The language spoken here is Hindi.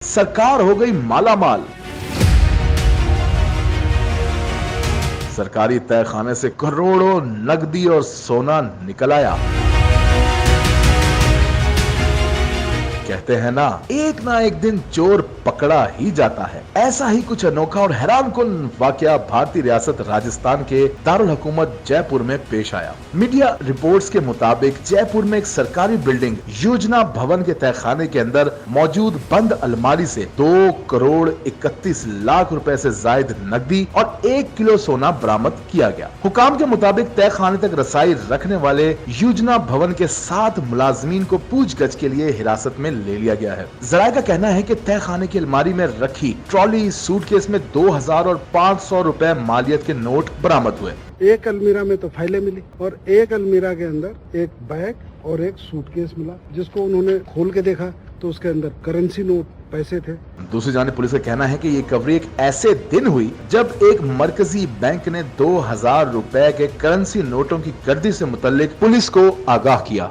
सरकार हो गई मालामाल। सरकारी तहखाने से करोड़ों नकदी और सोना निकल आया। कहते हैं ना एक दिन चोर पकड़ा ही जाता है। ऐसा ही कुछ अनोखा और हैरानकुन वाकया भारतीय रियासत राजस्थान के दारुल हुकूमत जयपुर में पेश आया। मीडिया रिपोर्ट्स के मुताबिक जयपुर में एक सरकारी बिल्डिंग योजना भवन के तहखाने के अंदर मौजूद बंद अलमारी से 2 करोड़ 31 लाख रुपए से जायद नकदी और 1 किलो सोना बरामद किया गया। हुकाम के मुताबिक तहखाने तक रसाई रखने वाले योजना भवन के 7 मुलाजमीन को पूछगछ के लिए हिरासत में ले लिया गया है। जराये का कहना है कि तहखाने की अलमारी में रखी ट्रॉली सूटकेस में 2000 और 500 रुपए मालियत के नोट बरामद हुए। एक अलमीरा में तो फाइलें मिली और एक अलमीरा के अंदर एक बैग और एक सूटकेस मिला, जिसको उन्होंने खोल के देखा तो उसके अंदर करेंसी नोट पैसे थे। दूसरी जानिब पुलिस का कहना है कि ये कवरी एक ऐसे दिन हुई जब एक मरकजी बैंक ने 2000 रुपए के करेंसी नोटों की गर्दी से मुतल्लिक पुलिस को आगाह किया।